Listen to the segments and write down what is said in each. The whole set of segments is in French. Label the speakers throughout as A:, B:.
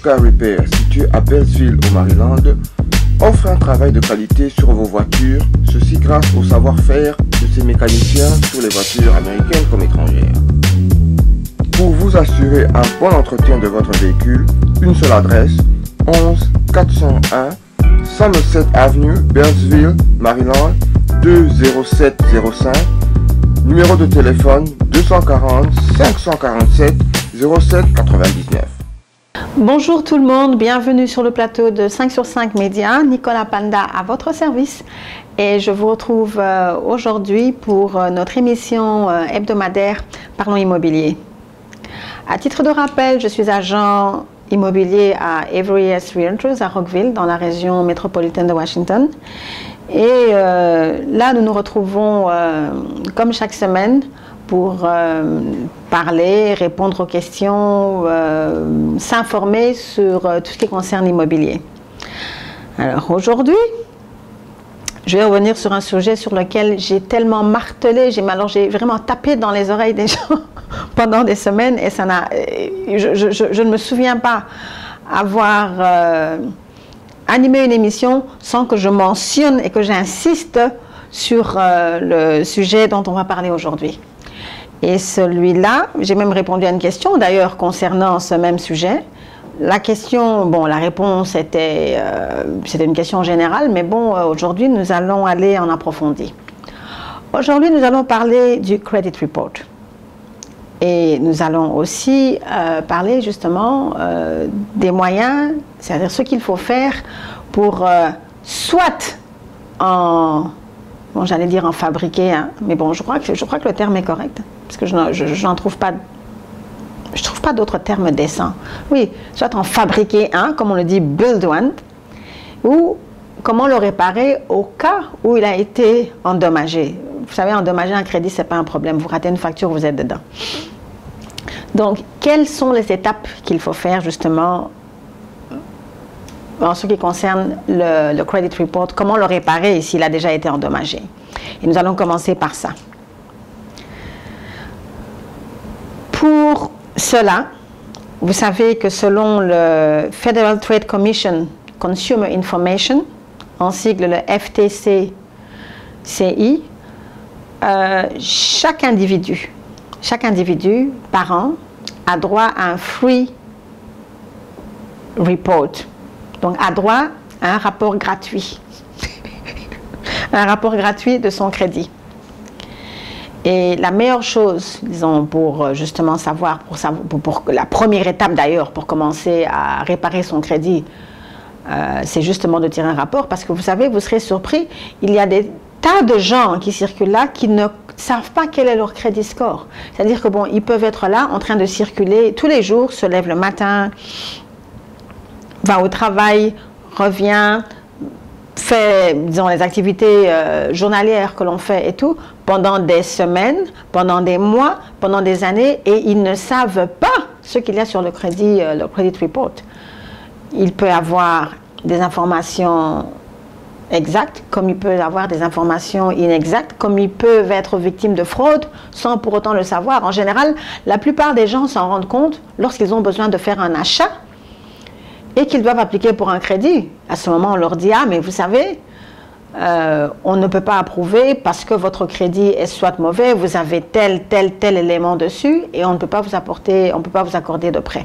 A: Car Repair, situé à Beltsville au Maryland, offre un travail de qualité sur vos voitures, ceci grâce au savoir-faire de ses mécaniciens sur les voitures américaines comme étrangères. Pour vous assurer un bon entretien de votre véhicule, une seule adresse, 11 401 Somerset Avenue, Beltsville, Maryland, 20705, numéro de téléphone 240 547 0799.
B: Bonjour tout le monde, bienvenue sur le plateau de 5 sur 5 Médias, Nicolas Panda à votre service et je vous retrouve aujourd'hui pour notre émission hebdomadaire Parlons Immobilier. À titre de rappel, je suis agent immobilier à Avery S. Realtors à Rockville dans la région métropolitaine de Washington et là nous nous retrouvons comme chaque semaine pour parler, répondre aux questions, s'informer sur tout ce qui concerne l'immobilier. Alors aujourd'hui, je vais revenir sur un sujet sur lequel j'ai tellement martelé, j'ai vraiment tapé dans les oreilles des gens pendant des semaines et ça je ne me souviens pas avoir animé une émission sans que je mentionne et que j'insiste sur le sujet dont on va parler aujourd'hui. Et celui-là, j'ai même répondu à une question d'ailleurs concernant ce même sujet. La question, bon, la réponse c'était une question générale, mais bon, aujourd'hui nous allons aller en approfondi. Aujourd'hui nous allons parler du Credit Report. Et nous allons aussi parler justement des moyens, c'est-à-dire ce qu'il faut faire pour soit bon, j'allais dire en fabriquer, hein, mais bon, je crois que le terme est correct, parce que je n'en trouve pas, d'autres termes décents. Oui, soit en fabriquer un, comme on le dit, build one, ou comment le réparer au cas où il a été endommagé. Vous savez, endommager un crédit, ce n'est pas un problème. Vous ratez une facture, vous êtes dedans. Donc, quelles sont les étapes qu'il faut faire justement en ce qui concerne le Credit Report, comment le réparer s'il a déjà été endommagé. Et nous allons commencer par ça. Pour cela, vous savez que selon le Federal Trade Commission Consumer Information, en sigle le FTC-CI, chaque individu par an a droit à un free report. Donc, a droit à un rapport gratuit. Un rapport gratuit de son crédit. Et la meilleure chose, disons, pour justement savoir, pour la première étape d'ailleurs, pour commencer à réparer son crédit, c'est justement de tirer un rapport, parce que vous savez, vous serez surpris, il y a des tas de gens qui circulent là qui ne savent pas quel est leur crédit score. C'est-à-dire que bon, ils peuvent être là en train de circuler tous les jours, se lèvent le matin, va au travail, revient, fait, disons, les activités journalières que l'on fait et tout, pendant des semaines, pendant des mois, pendant des années, et ils ne savent pas ce qu'il y a sur le credit report. Il peut avoir des informations exactes, comme il peut avoir des informations inexactes, comme ils peuvent être victimes de fraude sans pour autant le savoir. En général, la plupart des gens s'en rendent compte lorsqu'ils ont besoin de faire un achat et qu'ils doivent appliquer pour un crédit. À ce moment, on leur dit « Ah, mais vous savez, on ne peut pas approuver parce que votre crédit est soit mauvais, vous avez tel élément dessus et on ne peut pas vous apporter, on ne peut pas vous accorder de prêt. »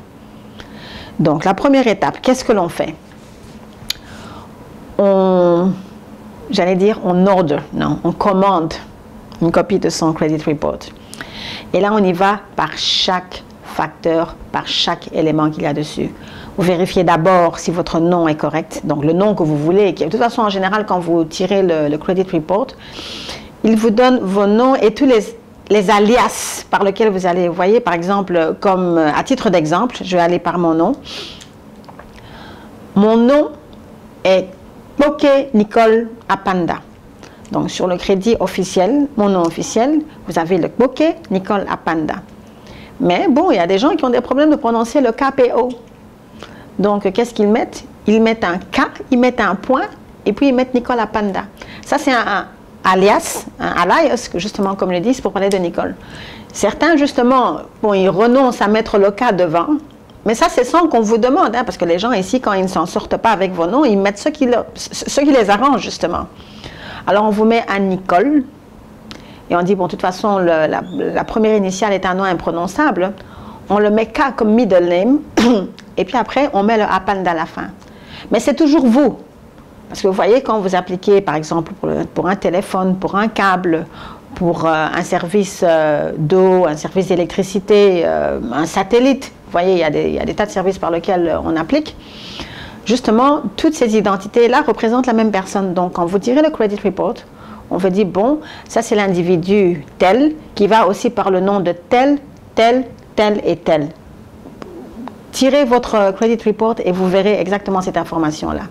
B: Donc, la première étape, qu'est-ce que l'on fait? J'allais dire, on commande une copie de son credit report. Et là, on y va par chaque facteur, par chaque élément qu'il y a dessus. Vous vérifiez d'abord si votre nom est correct, donc le nom que vous voulez. De toute façon, en général, quand vous tirez le credit report, il vous donne vos noms et tous les alias par lesquels vous allez, vous voyez, par exemple, comme à titre d'exemple, je vais aller par mon nom. Mon nom est Kpoke Nicole Apanda. Donc, sur le crédit officiel, mon nom officiel, vous avez le Kpoke Nicole Apanda. Mais bon, il y a des gens qui ont des problèmes de prononcer le KPO. Donc, qu'est-ce qu'ils mettent? Ils mettent un K, ils mettent un point, et puis ils mettent Nicole Apanda. Ça, c'est un alias, justement, comme le disent, pour parler de Nicole. Certains, justement, bon, ils renoncent à mettre le K devant, Mais ça, c'est sans qu'on vous demande, hein, parce que les gens ici, quand ils ne s'en sortent pas avec vos noms, ils mettent ce qui les arrange, justement. Alors, on vous met un Nicole, et on dit, bon, de toute façon, la première initiale est un nom imprononçable. On le met K comme middle name, et puis après, on met le Apanda à la fin. Mais c'est toujours vous. Parce que vous voyez, quand vous appliquez, par exemple, pour un téléphone, pour un câble, pour un service d'eau, un service d'électricité, un satellite, vous voyez, il y a des tas de services par lesquels on applique. Justement, toutes ces identités-là représentent la même personne. Donc, quand vous tirez le credit report, on vous dit, bon, ça c'est l'individu tel, qui va aussi par le nom de tel, tel, tel et tel. Tirez votre credit report et vous verrez exactement cette information-là.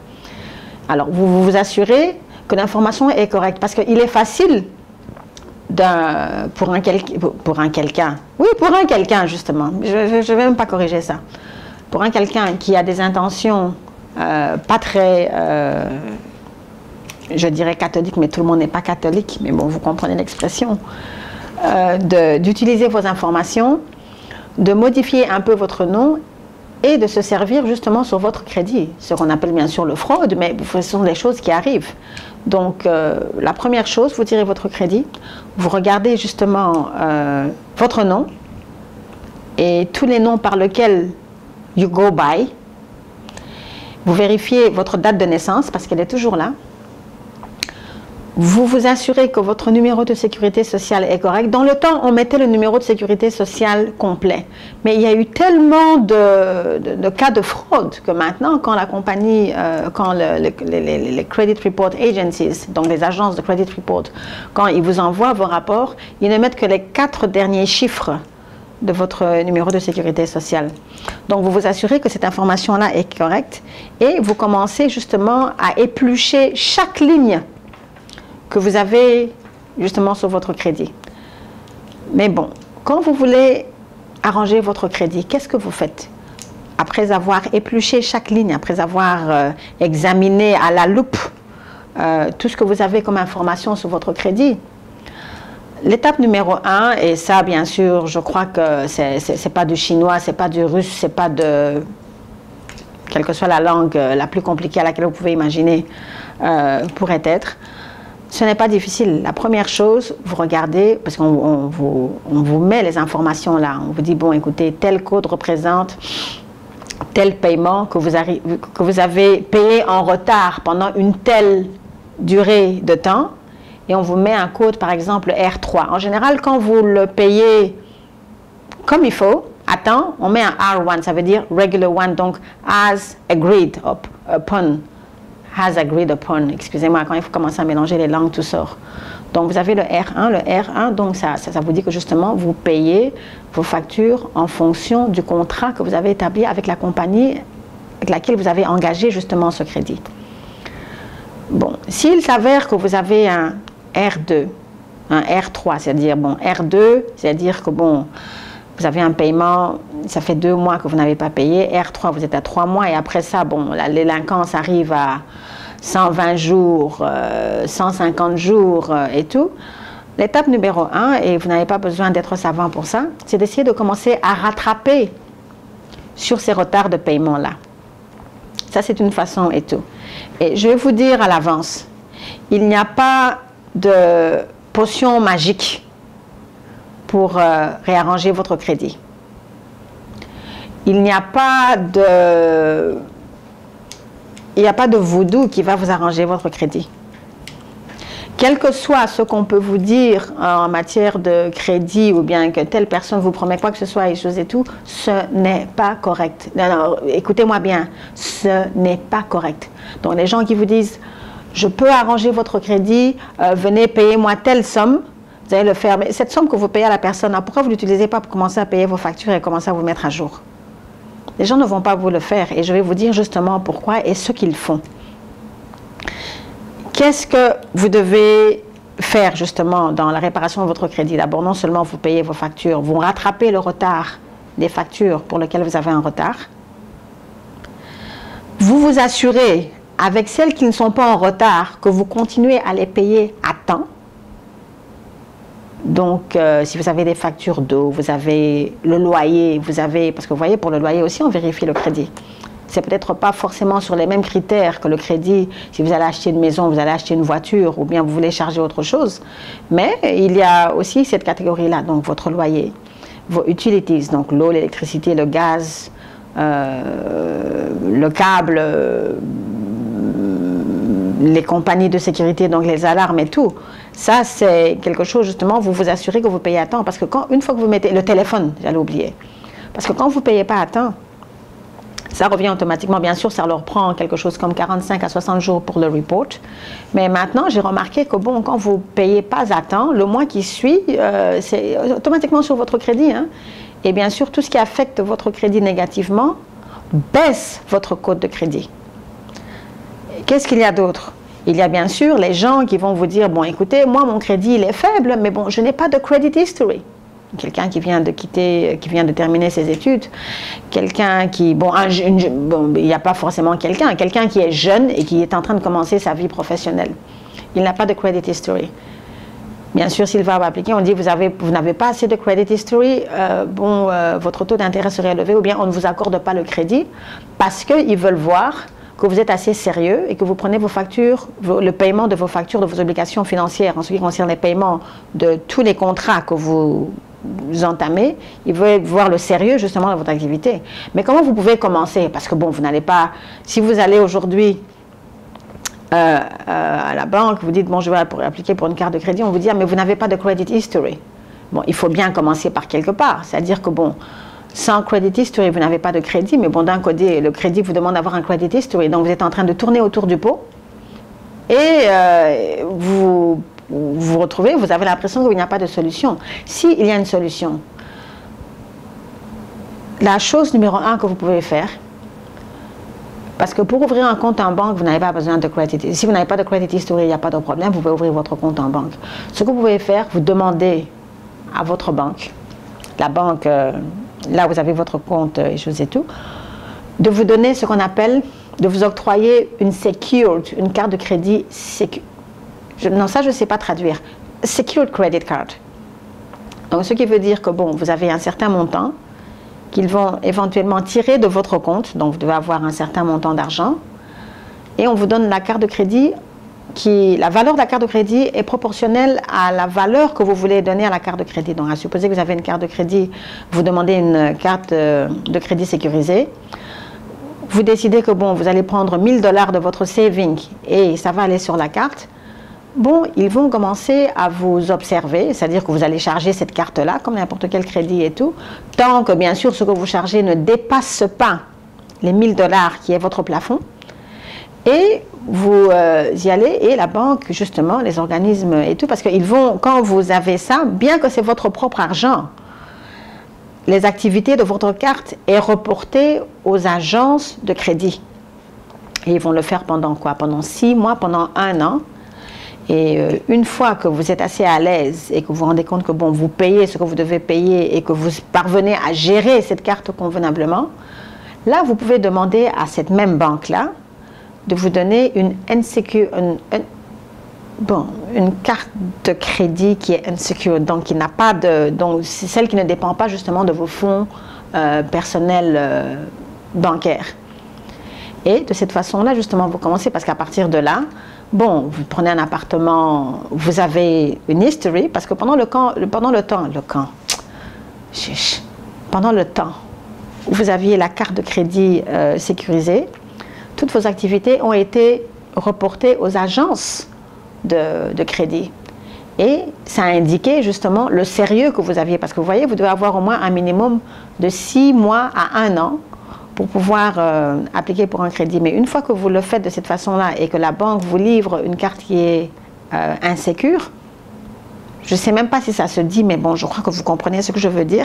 B: Alors, vous vous assurez que l'information est correcte, parce qu'il est facile pour un quelqu'un, justement, je ne vais même pas corriger ça, pour un quelqu'un qui a des intentions pas très, je dirais catholiques, mais tout le monde n'est pas catholique, mais bon, vous comprenez l'expression, d'utiliser vos informations, de modifier un peu votre nom et de se servir justement sur votre crédit, ce qu'on appelle bien sûr le fraude, mais ce sont des choses qui arrivent. Donc, la première chose, vous tirez votre crédit, vous regardez justement votre nom et tous les noms par lesquels you go by. Vous vérifiez votre date de naissance parce qu'elle est toujours là. Vous vous assurez que votre numéro de sécurité sociale est correct. Dans le temps, on mettait le numéro de sécurité sociale complet. Mais il y a eu tellement de cas de fraude que maintenant, quand la compagnie, quand les Credit Report Agencies, donc les agences de Credit Report, quand ils vous envoient vos rapports, ils ne mettent que les 4 derniers chiffres de votre numéro de sécurité sociale. Donc, vous vous assurez que cette information-là est correcte et vous commencez justement à éplucher chaque ligne que vous avez justement sur votre crédit. Mais bon, quand vous voulez arranger votre crédit, qu'est-ce que vous faites? Après avoir épluché chaque ligne, après avoir examiné à la loupe tout ce que vous avez comme information sur votre crédit, l'étape numéro 1, et ça bien sûr, je crois que c'est pas du chinois, c'est pas du russe, c'est pas de... quelle que soit la langue la plus compliquée à laquelle vous pouvez imaginer pourrait être, ce n'est pas difficile. La première chose, vous regardez, parce qu'on vous met les informations là, on vous dit, bon, écoutez, tel code représente tel paiement que vous avez payé en retard pendant une telle durée de temps, et on vous met un code, par exemple, R3. En général, quand vous le payez comme il faut, à temps, on met un R1, ça veut dire regular one, donc as agreed upon. Has agreed upon, excusez-moi, quand il faut commencer à mélanger les langues, tout sort. Donc, vous avez le R1, donc ça vous dit que justement, vous payez vos factures en fonction du contrat que vous avez établi avec la compagnie avec laquelle vous avez engagé justement ce crédit. Bon, s'il s'avère que vous avez un R2, un R3, c'est-à-dire, bon, R2, c'est-à-dire que, bon, vous avez un paiement, ça fait 2 mois que vous n'avez pas payé. R3, vous êtes à 3 mois et après ça, bon, la délinquance arrive à 120 jours, 150 jours et tout. L'étape numéro 1, et vous n'avez pas besoin d'être savant pour ça, c'est d'essayer de commencer à rattraper sur ces retards de paiement-là. Ça, c'est une façon et tout. Et je vais vous dire à l'avance, il n'y a pas de potion magique pour réarranger votre crédit. Il n'y a pas de voodoo qui va vous arranger votre crédit. Quel que soit ce qu'on peut vous dire en matière de crédit ou bien que telle personne vous promet quoi que ce soit et choses et tout, ce n'est pas correct. Non, écoutez-moi bien, ce n'est pas correct. Donc les gens qui vous disent « je peux arranger votre crédit, venez payer-moi telle somme », vous allez le faire. Mais cette somme que vous payez à la personne, pourquoi vous ne l'utilisez pas pour commencer à payer vos factures et commencer à vous mettre à jour? Les gens ne vont pas vous le faire et je vais vous dire justement pourquoi et ce qu'ils font. Qu'est-ce que vous devez faire justement dans la réparation de votre crédit? D'abord, non seulement vous payez vos factures, vous rattrapez le retard des factures pour lesquelles vous avez un retard. Vous vous assurez, avec celles qui ne sont pas en retard, que vous continuez à les payer à temps. Donc, si vous avez des factures d'eau, vous avez le loyer, vous avez... Parce que vous voyez, pour le loyer aussi, on vérifie le crédit. C'est peut-être pas forcément sur les mêmes critères que le crédit. Si vous allez acheter une maison, vous allez acheter une voiture, ou bien vous voulez charger autre chose. Mais il y a aussi cette catégorie-là, donc votre loyer, vos utilities, donc l'eau, l'électricité, le gaz, le câble, les compagnies de sécurité, donc les alarmes et tout. Ça, c'est quelque chose, justement, vous vous assurez que vous payez à temps. Parce que une fois que vous mettez le téléphone, j'allais oublier. Parce que quand vous ne payez pas à temps, ça revient automatiquement. Bien sûr, ça leur prend quelque chose comme 45 à 60 jours pour le report. Mais maintenant, j'ai remarqué que, bon, quand vous ne payez pas à temps, le mois qui suit, c'est automatiquement sur votre crédit. Hein. Et bien sûr, tout ce qui affecte votre crédit négativement baisse votre cote de crédit. Qu'est-ce qu'il y a d'autre? Il y a bien sûr les gens qui vont vous dire, bon, écoutez, moi, mon crédit, il est faible, mais bon, je n'ai pas de credit history. Quelqu'un qui vient de quitter, qui vient de terminer ses études, quelqu'un qui, bon, il n'y a pas forcément quelqu'un qui est jeune et qui est en train de commencer sa vie professionnelle. Il n'a pas de credit history. Bien sûr, s'il va appliquer, on dit, vous n'avez pas assez de credit history, votre taux d'intérêt serait élevé, ou bien on ne vous accorde pas le crédit, parce qu'ils veulent voir que vous êtes assez sérieux et que vous prenez vos factures, le paiement de vos factures, de vos obligations financières, en ce qui concerne les paiements de tous les contrats que vous entamez, ils veulent voir le sérieux justement de votre activité. Mais comment vous pouvez commencer? Parce que bon, vous n'allez pas, si vous allez aujourd'hui à la banque, vous dites, bon, je vais appliquer pour une carte de crédit, on vous dit, ah, mais vous n'avez pas de credit history. Bon, il faut bien commencer par quelque part, c'est-à-dire que bon, sans credit history, vous n'avez pas de crédit, mais bon, d'un côté, le crédit vous demande d'avoir un credit history, donc vous êtes en train de tourner autour du pot, et vous retrouvez, vous avez l'impression qu'il n'y a pas de solution. S'il y a une solution, la chose numéro 1 que vous pouvez faire, parce que pour ouvrir un compte en banque, vous n'avez pas besoin de credit. Si vous n'avez pas de credit history, il n'y a pas de problème, vous pouvez ouvrir votre compte en banque. Ce que vous pouvez faire, vous demandez à votre banque, la banque, là où vous avez votre compte et choses et tout, de vous donner ce qu'on appelle, de vous octroyer une secured, une carte de crédit non, ça je ne sais pas traduire. Secured credit card. Donc ce qui veut dire que bon, vous avez un certain montant qu'ils vont éventuellement tirer de votre compte, donc vous devez avoir un certain montant d'argent, et on vous donne la carte de crédit la valeur de la carte de crédit est proportionnelle à la valeur que vous voulez donner à la carte de crédit. Donc à supposer que vous avez une carte de crédit, vous demandez une carte de crédit sécurisée, vous décidez que bon, vous allez prendre 1000 $ de votre saving et ça va aller sur la carte. Bon, ils vont commencer à vous observer, c'est-à-dire que vous allez charger cette carte-là, comme n'importe quel crédit et tout, tant que bien sûr ce que vous chargez ne dépasse pas les 1000 $ qui est votre plafond. Et vous y allez, et la banque, justement, les organismes et tout, parce qu'ils vont, quand vous avez ça, bien que c'est votre propre argent, les activités de votre carte est reportée aux agences de crédit. Et ils vont le faire pendant quoi? Pendant 6 mois, pendant 1 an. Et une fois que vous êtes assez à l'aise et que vous vous rendez compte que bon, vous payez ce que vous devez payer et que vous parvenez à gérer cette carte convenablement, là, vous pouvez demander à cette même banque-là de vous donner une carte de crédit qui est unsecured, donc qui n'a pas donc c'est celle qui ne dépend pas justement de vos fonds personnels bancaires. Et de cette façon-là, justement, vous commencez, parce qu'à partir de là, bon, vous prenez un appartement, vous avez une history, parce que pendant le temps où vous aviez la carte de crédit sécurisée, toutes vos activités ont été reportées aux agences de crédit. Et ça a indiqué justement le sérieux que vous aviez, parce que vous voyez, vous devez avoir au moins un minimum de 6 mois à 1 an pour pouvoir appliquer pour un crédit. Mais une fois que vous le faites de cette façon-là et que la banque vous livre une carte qui est insécure, je ne sais même pas si ça se dit, mais bon, je crois que vous comprenez ce que je veux dire.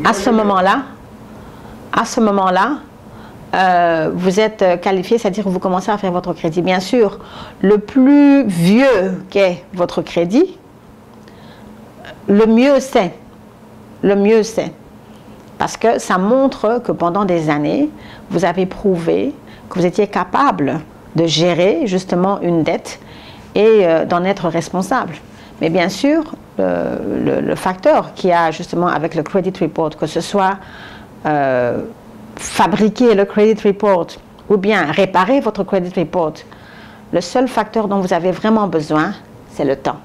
B: À ce moment-là, vous êtes qualifié, c'est-à-dire que vous commencez à faire votre crédit. Bien sûr, le plus vieux qu'est votre crédit, le mieux c'est. Parce que ça montre que pendant des années, vous avez prouvé que vous étiez capable de gérer justement une dette et d'en être responsable. Mais bien sûr, le facteur qui a justement avec le credit report, que ce soit fabriquer le credit report ou bien réparer votre credit report, le seul facteur dont vous avez vraiment besoin, c'est le temps.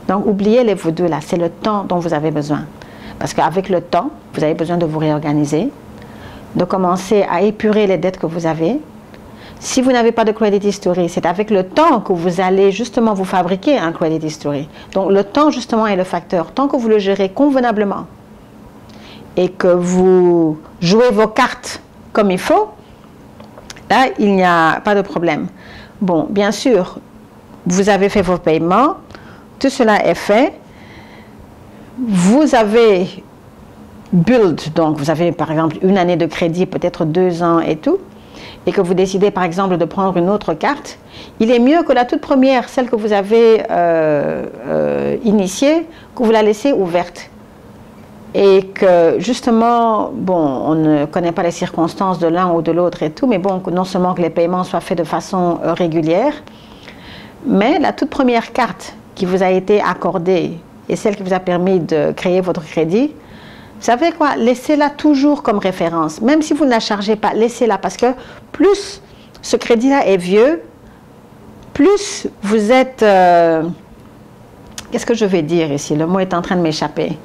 B: Donc, oubliez les deux là, c'est le temps dont vous avez besoin. Parce qu'avec le temps, vous avez besoin de vous réorganiser, de commencer à épurer les dettes que vous avez. Si vous n'avez pas de credit history, c'est avec le temps que vous allez justement vous fabriquer un credit history. Donc, le temps justement est le facteur. Tant que vous le gérez convenablement et que vous jouez vos cartes comme il faut, là, il n'y a pas de problème. Bon, bien sûr, vous avez fait vos paiements, tout cela est fait. Vous avez build, donc vous avez par exemple une année de crédit, peut-être 2 ans et tout, et que vous décidez par exemple de prendre une autre carte, il est mieux que la toute première, celle que vous avez initiée, que vous la laissez ouverte. Et que justement, bon, on ne connaît pas les circonstances de l'un ou de l'autre et tout, mais bon, non seulement que les paiements soient faits de façon régulière, mais la toute première carte qui vous a été accordée et celle qui vous a permis de créer votre crédit, vous savez quoi, laissez-la toujours comme référence. Même si vous ne la chargez pas, laissez-la, parce que plus ce crédit-là est vieux, plus vous êtes... qu'est-ce que je vais dire ici? Le mot est en train de m'échapper.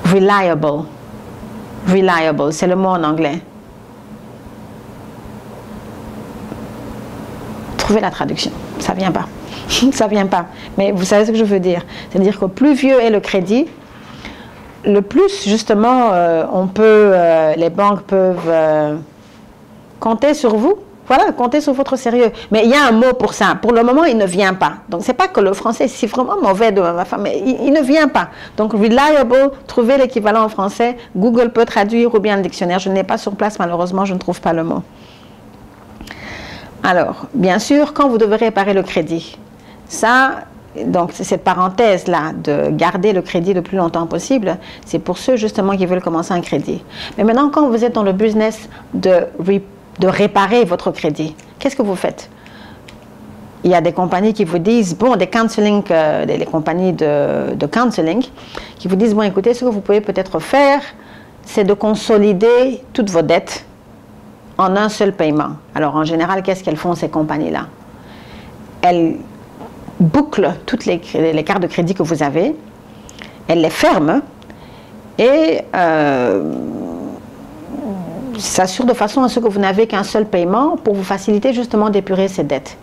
B: Reliable. Reliable, c'est le mot en anglais. Trouvez la traduction, ça vient pas. Ça vient pas. Mais vous savez ce que je veux dire. C'est-à-dire que plus vieux est le crédit, le plus justement les banques peuvent compter sur vous. Voilà, comptez sur votre sérieux. Mais il y a un mot pour ça. Pour le moment, il ne vient pas. Donc, c'est pas que le français est vraiment mauvais de ma femme, mais il ne vient pas. Donc, reliable, trouvez l'équivalent en français. Google peut traduire ou bien le dictionnaire. Je n'ai pas sur place, malheureusement, je ne trouve pas le mot. Alors, bien sûr, quand vous devez réparer le crédit, ça, donc cette parenthèse-là de garder le crédit le plus longtemps possible, c'est pour ceux justement qui veulent commencer un crédit. Mais maintenant, quand vous êtes dans le business de réparer votre crédit, qu'est-ce que vous faites? Il y a des compagnies qui vous disent, bon, des counseling, les compagnies de counseling, qui vous disent, bon, écoutez, ce que vous pouvez peut-être faire, c'est de consolider toutes vos dettes en un seul paiement. Alors, en général, qu'est-ce qu'elles font, ces compagnies-là? Elles bouclent toutes les cartes de crédit que vous avez, elles les ferment et s'assurent de façon à ce que vous n'avez qu'un seul paiement pour vous faciliter justement d'épurer ces dettes.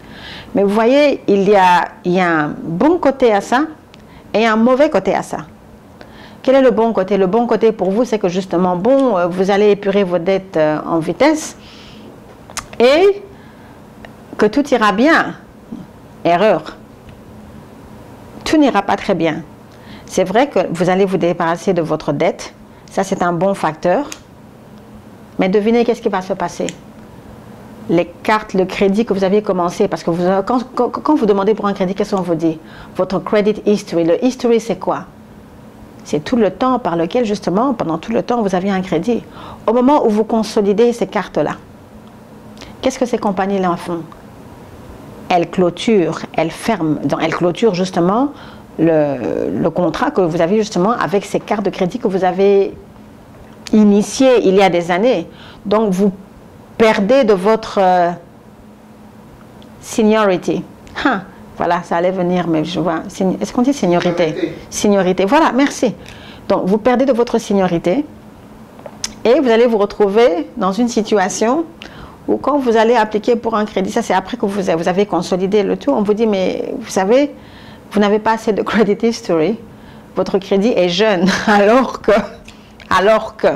B: Mais vous voyez, il y a un bon côté à ça et un mauvais côté à ça. Quel est le bon côté? Le bon côté pour vous, c'est que justement, bon, vous allez épurer vos dettes en vitesse et que tout ira bien. Erreur. Tout n'ira pas très bien. C'est vrai que vous allez vous débarrasser de votre dette. Ça, c'est un bon facteur. Mais devinez qu'est-ce qui va se passer. Les cartes, le crédit que vous aviez commencé, parce que quand vous demandez pour un crédit, qu'est-ce qu'on vous dit? Votre credit history. Le history, c'est quoi? C'est tout le temps par lequel, justement, pendant tout le temps, vous aviez un crédit. Au moment où vous consolidez ces cartes-là, qu'est-ce que ces compagnies-là font? Elles clôturent, elles ferment, elles clôturent justement le contrat que vous avez justement avec ces cartes de crédit que vous avez initiées il y a des années. Donc, vous perdez de votre seniority. Voilà, ça allait venir, mais je vois. Est-ce qu'on dit seniorité? Seniorité, voilà, merci. Donc, vous perdez de votre seniorité et vous allez vous retrouver dans une situation où quand vous allez appliquer pour un crédit, ça c'est après que vous avez consolidé le tout, on vous dit, mais vous savez, vous n'avez pas assez de credit history, votre crédit est jeune, alors que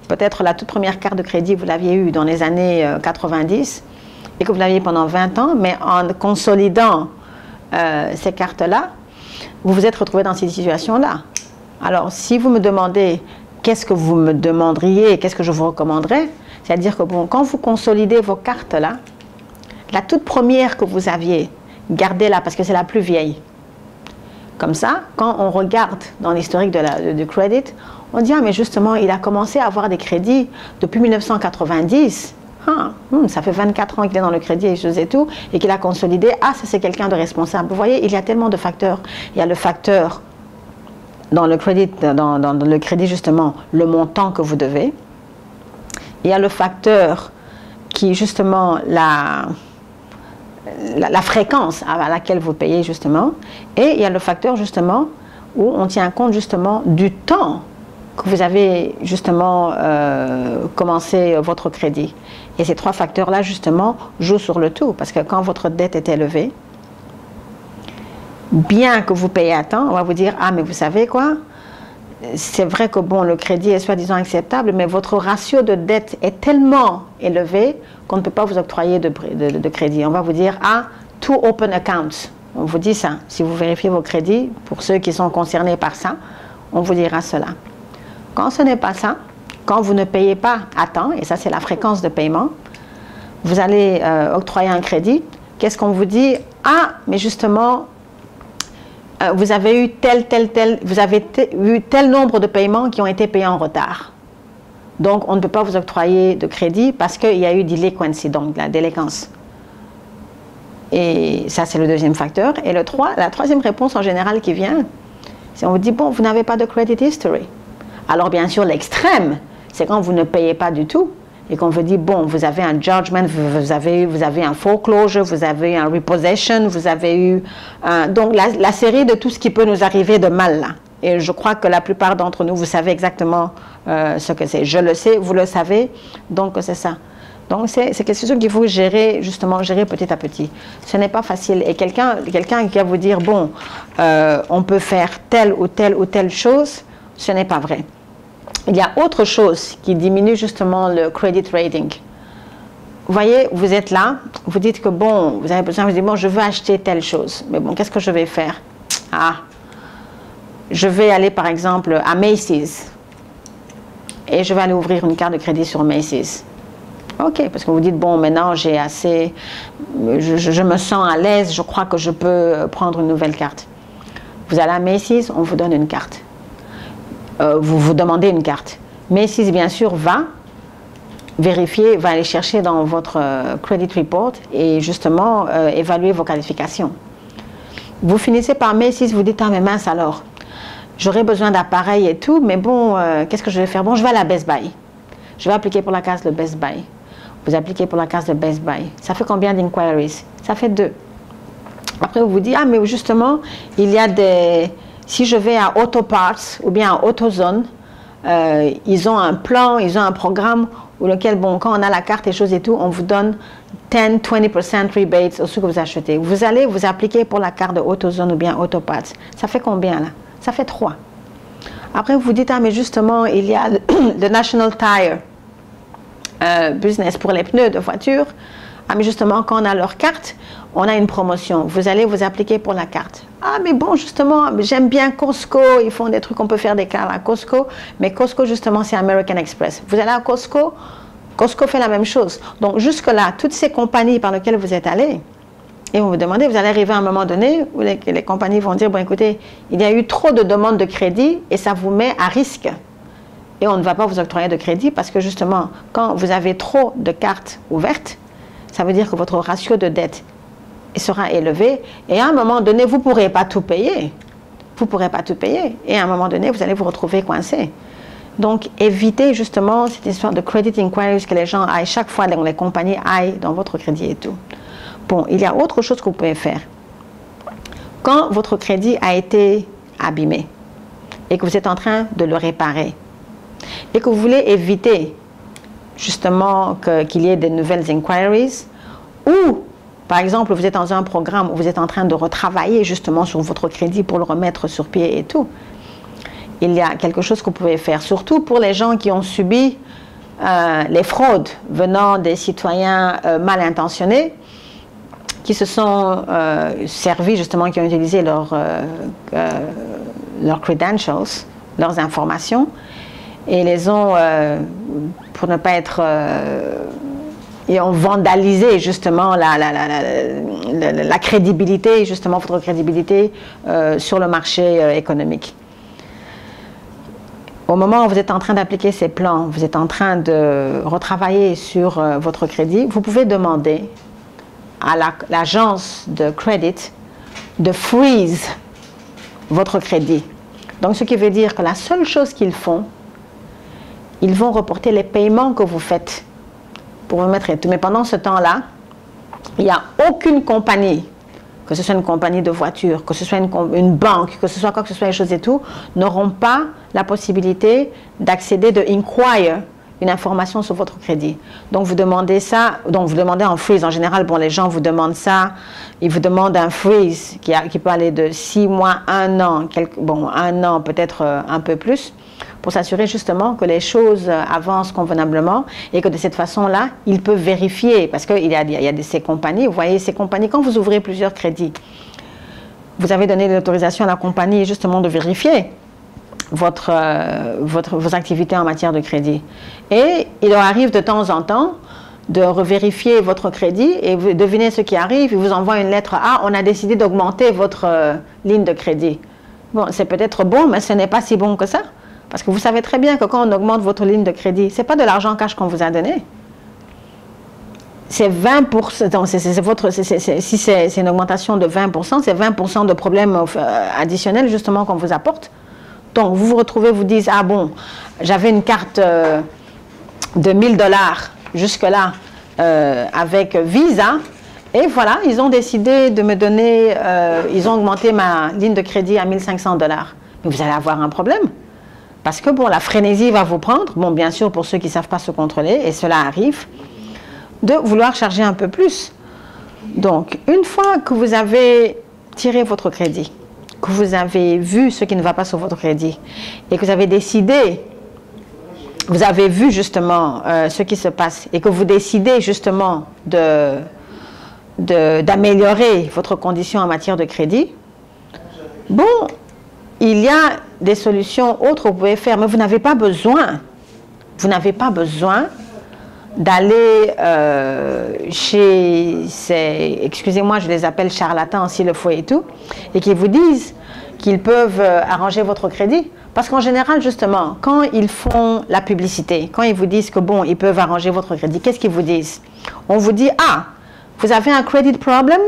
B: peut-être la toute première carte de crédit, vous l'aviez eue dans les années 90, et que vous l'aviez pendant 20 ans, mais en consolidant ces cartes-là, vous vous êtes retrouvé dans cette situation-là. Alors, si vous me demandez qu'est-ce que vous me demanderiez, qu'est-ce que je vous recommanderais, c'est-à-dire que bon, quand vous consolidez vos cartes-là, la toute première que vous aviez, gardez-la parce que c'est la plus vieille. Comme ça, quand on regarde dans l'historique du credit, on dit, ah mais justement, il a commencé à avoir des crédits depuis 1990. Ah, ça fait 24 ans qu'il est dans le crédit et choses et tout, et qu'il a consolidé. Ah, ça c'est quelqu'un de responsable. Vous voyez, il y a tellement de facteurs. Il y a le facteur dans le crédit justement, le montant que vous devez. Il y a le facteur qui justement la fréquence à laquelle vous payez justement. Et il y a le facteur justement où on tient compte justement du temps que vous avez justement commencé votre crédit. Et ces trois facteurs-là, justement, jouent sur le tout. Parce que quand votre dette est élevée, bien que vous payez à temps, on va vous dire, ah, mais vous savez quoi? C'est vrai que bon, le crédit est soi-disant acceptable, mais votre ratio de dette est tellement élevé qu'on ne peut pas vous octroyer de crédit. On va vous dire, ah, to open accounts. On vous dit ça. Si vous vérifiez vos crédits, pour ceux qui sont concernés par ça, on vous dira cela. Quand ce n'est pas ça, quand vous ne payez pas à temps, et ça c'est la fréquence de paiement, vous allez octroyer un crédit, qu'est-ce qu'on vous dit? Ah, mais justement, vous avez eu tel nombre de paiements qui ont été payés en retard. Donc, on ne peut pas vous octroyer de crédit parce qu'il y a eu delinquency, donc la délinquance. Et ça, c'est le deuxième facteur. Et la troisième réponse en général qui vient, c'est on vous dit, bon, vous n'avez pas de credit history. Alors, bien sûr, l'extrême, c'est quand vous ne payez pas du tout et qu'on vous dit, bon, vous avez un judgment, vous avez un foreclosure, vous avez un repossession, vous avez eu... donc, la série de tout ce qui peut nous arriver de mal, là. Et je crois que la plupart d'entre nous, vous savez exactement ce que c'est. Je le sais, vous le savez, donc c'est ça. Donc, c'est quelque chose qu'il faut gérer, justement, gérer petit à petit. Ce n'est pas facile. Et quelqu'un qui va vous dire, bon, on peut faire telle ou telle chose, ce n'est pas vrai. Il y a autre chose qui diminue justement le credit rating. Vous voyez, vous êtes là, vous dites que bon, vous avez besoin, vous dites bon, je veux acheter telle chose. Mais bon, qu'est-ce que je vais faire? Ah, je vais aller par exemple à Macy's et je vais aller ouvrir une carte de crédit sur Macy's. Ok, parce que vous dites bon, maintenant j'ai assez, je me sens à l'aise, je crois que je peux prendre une nouvelle carte. Vous allez à Macy's, on vous donne une carte. Vous vous demandez une carte. Macy's, bien sûr, va vérifier, va aller chercher dans votre credit report et justement évaluer vos qualifications. Vous finissez par Macy's, vous dites, ah mais mince alors, j'aurais besoin d'appareils et tout, mais bon, qu'est-ce que je vais faire? Bon, je vais à la Best Buy. Je vais appliquer pour la case de Best Buy. Vous appliquez pour la case de Best Buy. Ça fait combien d'inquiries? Ça fait 2. Après, vous vous dites, ah mais justement, il y a des... Si je vais à Auto Parts ou bien à AutoZone, ils ont un plan, ils ont un programme où lequel, bon, quand on a la carte et choses et tout, on vous donne 10-20% rebates au ce que vous achetez. Vous allez vous appliquer pour la carte de AutoZone ou bien Auto Parts. Ça fait combien là? Ça fait 3. Après, vous vous dites, ah mais justement, il y a le National Tire Business pour les pneus de voiture. Ah mais justement, quand on a leur carte, on a une promotion. Vous allez vous appliquer pour la carte. Ah mais bon, justement, j'aime bien Costco. Ils font des trucs, on peut faire des cartes à Costco. Mais Costco, justement, c'est American Express. Vous allez à Costco, Costco fait la même chose. Donc jusque-là, toutes ces compagnies par lesquelles vous êtes allés, et vous vous demandez, vous allez arriver à un moment donné où les compagnies vont dire, bon écoutez, il y a eu trop de demandes de crédit et ça vous met à risque. Et on ne va pas vous octroyer de crédit parce que justement, quand vous avez trop de cartes ouvertes, ça veut dire que votre ratio de dette sera élevé et à un moment donné, vous ne pourrez pas tout payer. Vous ne pourrez pas tout payer et à un moment donné, vous allez vous retrouver coincé. Donc, évitez justement cette histoire de credit inquiries que les gens aillent chaque fois dans les compagnies aillent dans votre crédit et tout. Bon, il y a autre chose que vous pouvez faire. Quand votre crédit a été abîmé et que vous êtes en train de le réparer et que vous voulez éviter justement qu'il y ait de nouvelles inquiries ou, par exemple, vous êtes dans un programme où vous êtes en train de retravailler justement sur votre crédit pour le remettre sur pied et tout, il y a quelque chose que vous pouvez faire, surtout pour les gens qui ont subi les fraudes venant des citoyens mal intentionnés, qui se sont servis justement, qui ont utilisé leurs credentials, leurs informations, et les ont, pour ne pas être... et ont vandalisé justement la crédibilité, justement votre crédibilité sur le marché économique. au moment où vous êtes en train d'appliquer ces plans, vous êtes en train de retravailler sur votre crédit, vous pouvez demander à l'agence de crédit de freeze votre crédit. Donc, ce qui veut dire que la seule chose qu'ils font, ils vont reporter les paiements que vous faites pour remettre tout. Mais pendant ce temps-là, il n'y a aucune compagnie, que ce soit une compagnie de voiture, que ce soit une banque, que ce soit quoi que ce soit, les choses et tout, n'auront pas la possibilité d'accéder, de inquire une information sur votre crédit. Donc vous demandez ça, donc vous demandez en freeze. En général, bon, les gens vous demandent ça, ils vous demandent un freeze qui peut aller de 6 mois, 1 an, bon, 1 an, peut-être un peu plus, pour s'assurer justement que les choses avancent convenablement et que de cette façon-là, ils peuvent vérifier. Parce qu'il y a ces compagnies, vous voyez, ces compagnies, quand vous ouvrez plusieurs crédits, vous avez donné l'autorisation à la compagnie justement de vérifier vos activités en matière de crédit. Et il leur arrive de temps en temps de revérifier votre crédit et vous devinez ce qui arrive, ils vous envoient une lettre « Ah, on a décidé d'augmenter votre ligne de crédit ». Bon, c'est peut-être bon, mais ce n'est pas si bon que ça. Parce que vous savez très bien que quand on augmente votre ligne de crédit, ce n'est pas de l'argent cash qu'on vous a donné. C'est 20%, donc si c'est une augmentation de 20%, c'est 20% de problèmes additionnels justement qu'on vous apporte. Donc vous vous retrouvez, vous dites, ah bon, j'avais une carte de 1 000 $ jusque-là avec Visa, et voilà, ils ont décidé de me donner, ils ont augmenté ma ligne de crédit à 1 500 $. Mais vous allez avoir un problème. Parce que bon, la frénésie va vous prendre, bon, bien sûr, pour ceux qui ne savent pas se contrôler, et cela arrive, de vouloir charger un peu plus. Donc, une fois que vous avez tiré votre crédit, que vous avez vu ce qui ne va pas sur votre crédit, et que vous avez décidé, vous avez vu justement ce qui se passe, et que vous décidez justement d'améliorer votre condition en matière de crédit, bon, il y a des solutions autres que vous pouvez faire, mais vous n'avez pas besoin d'aller chez ces, excusez-moi, je les appelle charlatans s'il le faut et tout, et qui vous disent qu'ils peuvent arranger votre crédit. Parce qu'en général, justement, quand ils font la publicité, quand ils vous disent que bon, ils peuvent arranger votre crédit, qu'est-ce qu'ils vous disent? On vous dit, ah, vous avez un credit problem?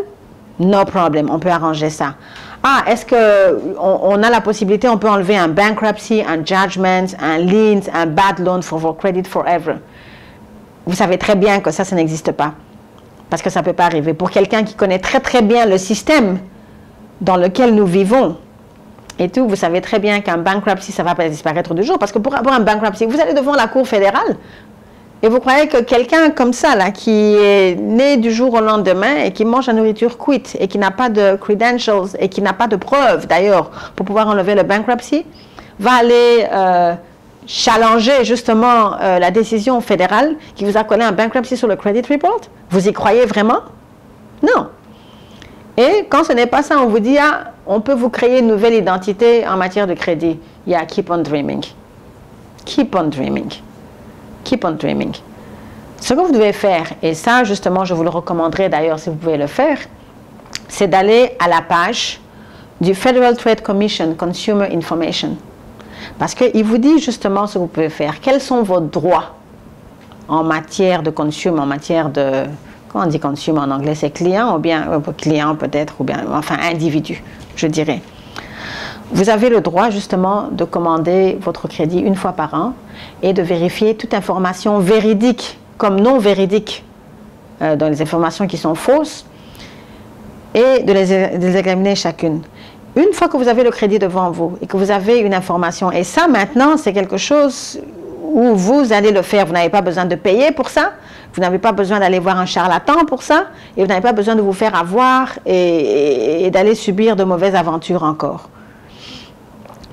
B: No problem, on peut arranger ça. Ah, est-ce qu'on a la possibilité, on peut enlever un bankruptcy, un judgment, un lien, un bad loan for your credit forever? Vous savez très bien que ça n'existe pas. Parce que ça ne peut pas arriver. Pour quelqu'un qui connaît très très bien le système dans lequel nous vivons et tout, vous savez très bien qu'un bankruptcy, ça ne va pas disparaître du jour. Parce que pour avoir un bankruptcy, vous allez devant la Cour fédérale et vous croyez que quelqu'un comme ça, là, qui est né du jour au lendemain et qui mange la nourriture cuite et qui n'a pas de credentials et qui n'a pas de preuves d'ailleurs pour pouvoir enlever le bankruptcy, va aller challenger justement la décision fédérale qui vous a collé un bankruptcy sur le credit report? Vous y croyez vraiment? Non. Et quand ce n'est pas ça, on vous dit, ah, on peut vous créer une nouvelle identité en matière de crédit. Il y a keep on dreaming. Keep on dreaming. Keep on dreaming. Ce que vous devez faire, et ça justement je vous le recommanderais d'ailleurs si vous pouvez le faire, c'est d'aller à la page du Federal Trade Commission Consumer Information. Parce qu'il vous dit justement ce que vous pouvez faire. Quels sont vos droits en matière de consumer, en matière de, comment on dit consumer en anglais, c'est client ou bien, client peut-être, ou bien, enfin individu, je dirais. Vous avez le droit justement de commander votre crédit une fois par an et de vérifier toute information véridique comme non véridique dans les informations qui sont fausses et de les examiner chacune. Une fois que vous avez le crédit devant vous et que vous avez une information, et ça maintenant c'est quelque chose où vous allez le faire, vous n'avez pas besoin de payer pour ça, vous n'avez pas besoin d'aller voir un charlatan pour ça, et vous n'avez pas besoin de vous faire avoir et d'aller subir de mauvaises aventures encore.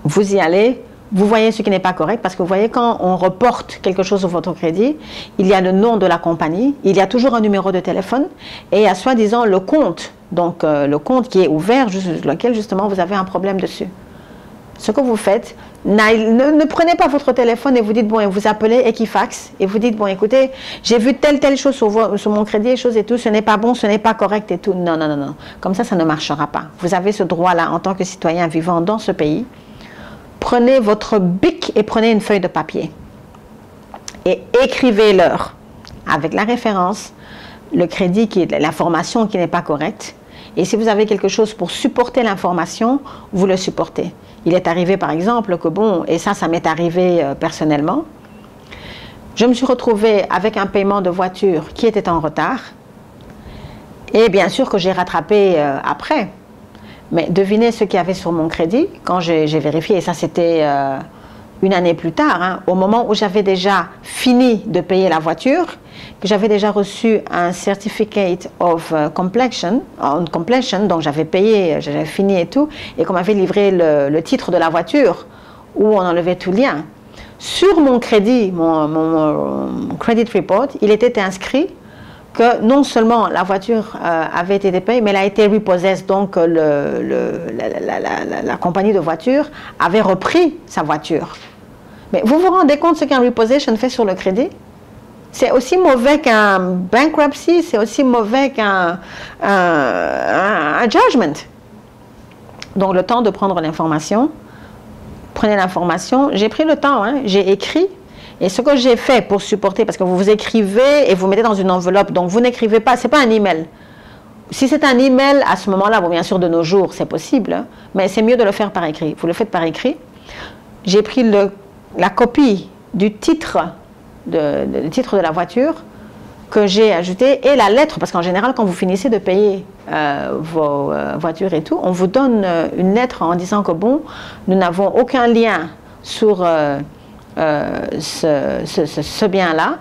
B: Vous y allez, vous voyez ce qui n'est pas correct, parce que vous voyez quand on reporte quelque chose sur votre crédit, il y a le nom de la compagnie, il y a toujours un numéro de téléphone, et il y a soi-disant le compte, donc le compte qui est ouvert, lequel justement vous avez un problème dessus. Ce que vous faites, ne prenez pas votre téléphone et vous dites, bon, et vous appelez Equifax, et vous dites, bon, écoutez, j'ai vu telle chose sur mon crédit et choses et tout, ce n'est pas bon, ce n'est pas correct et tout. Non, non, non, non. Comme ça ne marchera pas. Vous avez ce droit-là en tant que citoyen vivant dans ce pays, prenez votre bic et prenez une feuille de papier et écrivez-leur avec la référence, le crédit, l'information qui n'est pas correcte. Et si vous avez quelque chose pour supporter l'information, vous le supportez. Il est arrivé par exemple que bon, et ça m'est arrivé personnellement, je me suis retrouvée avec un paiement de voiture qui était en retard. Et bien sûr que j'ai rattrapé après. Mais devinez ce qu'il y avait sur mon crédit quand j'ai vérifié. Et ça, c'était une année plus tard, hein, au moment où j'avais déjà fini de payer la voiture, que j'avais déjà reçu un certificate of completion, donc j'avais payé, j'avais fini et tout, et qu'on m'avait livré le titre de la voiture où on enlevait tout lien. Sur mon crédit, mon credit report, il était inscrit que non seulement la voiture avait été payée, mais elle a été repossessed, donc la compagnie de voiture avait repris sa voiture. Mais vous vous rendez compte ce qu'un repossession fait sur le crédit? C'est aussi mauvais qu'un bankruptcy, c'est aussi mauvais qu'un judgment. Donc le temps de prendre l'information, prenez l'information, j'ai pris le temps, hein, j'ai écrit. Et ce que j'ai fait pour supporter, parce que vous écrivez et vous mettez dans une enveloppe, donc vous n'écrivez pas, ce n'est pas un email. Si c'est un email, à ce moment-là, bon, bien sûr, de nos jours, c'est possible, hein, mais c'est mieux de le faire par écrit. Vous le faites par écrit. J'ai pris la copie du titre de la voiture que j'ai ajouté et la lettre, parce qu'en général, quand vous finissez de payer vos voitures et tout, on vous donne une lettre en disant que bon, nous n'avons aucun lien sur ce bien-là,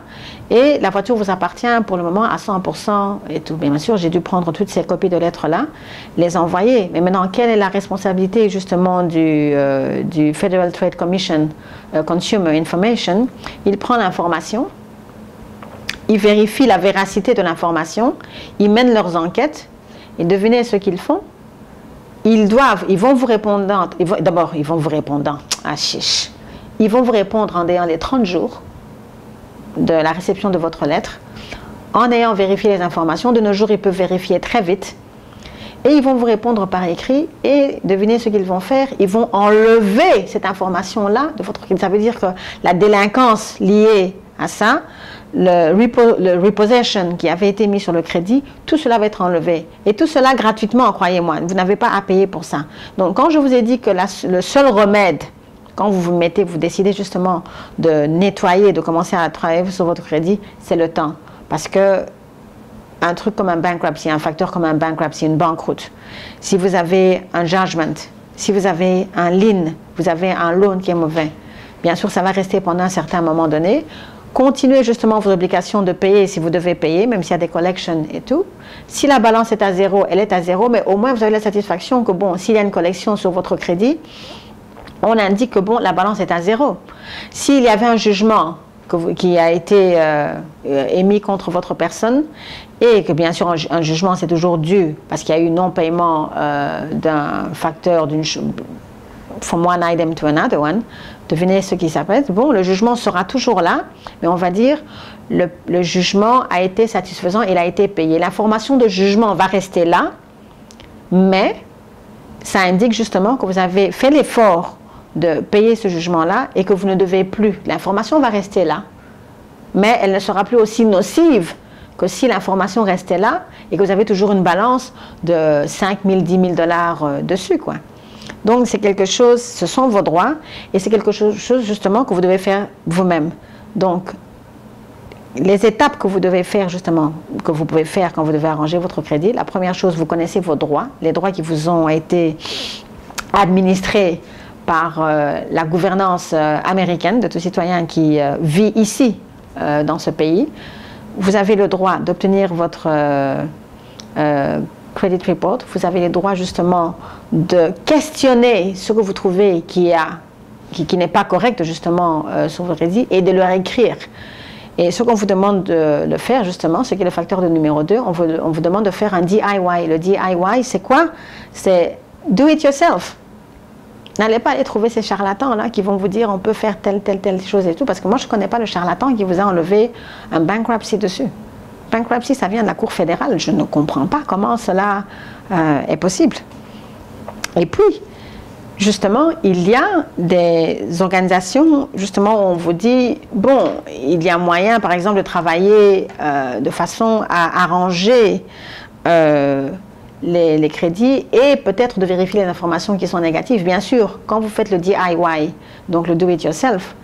B: et la voiture vous appartient pour le moment à 100% et tout. Bien sûr, j'ai dû prendre toutes ces copies de lettres-là, les envoyer. Mais maintenant, quelle est la responsabilité justement du Federal Trade Commission Consumer Information? Il prend l'information, il vérifie la véracité de l'information, ils mènent leurs enquêtes, et devinez ce qu'ils font? Ils vont vous répondre, d'abord, ils vont vous répondre, ah chiche. Ils vont vous répondre en ayant les 30 jours de la réception de votre lettre, en ayant vérifié les informations. De nos jours, ils peuvent vérifier très vite. Et ils vont vous répondre par écrit. Et devinez ce qu'ils vont faire? Ils vont enlever cette information-là de votre crédit. Ça veut dire que la délinquance liée à ça, le repossession qui avait été mis sur le crédit, tout cela va être enlevé. Et tout cela gratuitement, croyez-moi. Vous n'avez pas à payer pour ça. Donc, quand je vous ai dit que le seul remède, quand vous décidez justement de nettoyer, de commencer à travailler sur votre crédit, c'est le temps. Parce que un truc comme un bankruptcy, un facteur comme un bankruptcy, une banqueroute, si vous avez un judgment, si vous avez un lien, vous avez un loan qui est mauvais, bien sûr, ça va rester pendant un certain moment donné. Continuez justement vos obligations de payer si vous devez payer, même s'il y a des collections et tout. Si la balance est à zéro, elle est à zéro, mais au moins vous avez la satisfaction que bon, s'il y a une collection sur votre crédit, on indique que bon, la balance est à zéro. S'il y avait un jugement qui a été émis contre votre personne, et que bien sûr un jugement c'est toujours dû parce qu'il y a eu non-paiement d'un facteur from one item to another one, devinez ce qui s'appelle, bon, le jugement sera toujours là, mais on va dire le jugement a été satisfaisant, il a été payé. L'information de jugement va rester là, mais ça indique justement que vous avez fait l'effort de payer ce jugement-là et que vous ne devez plus. L'information va rester là, mais elle ne sera plus aussi nocive que si l'information restait là et que vous avez toujours une balance de 5 000, 10 000 $ dessus, quoi. Donc c'est quelque chose, ce sont vos droits et c'est quelque chose justement que vous devez faire vous-même. Donc les étapes que vous devez faire justement, que vous pouvez faire quand vous devez arranger votre crédit, la première chose, vous connaissez vos droits, les droits qui vous ont été administrés par la gouvernance américaine de tout citoyen qui vit ici dans ce pays. Vous avez le droit d'obtenir votre credit report, vous avez le droit justement de questionner ce que vous trouvez qui n'est pas correct justement sur votre crédit et de leur écrire. Et ce qu'on vous demande de le faire justement, ce qui est le facteur de numéro 2, on vous demande de faire un DIY. Le DIY, c'est quoi? C'est do it yourself. N'allez pas aller trouver ces charlatans-là qui vont vous dire on peut faire telle chose et tout, parce que moi je ne connais pas le charlatan qui vous a enlevé un bankruptcy dessus. Bankruptcy, ça vient de la Cour fédérale, je ne comprends pas comment cela est possible. Et puis, Justement, il y a des organisations, justement, où on vous dit, bon, il y a moyen, par exemple, de travailler de façon à arranger les crédits et peut-être de vérifier les informations qui sont négatives. Bien sûr, quand vous faites le DIY, donc le do-it-yourself,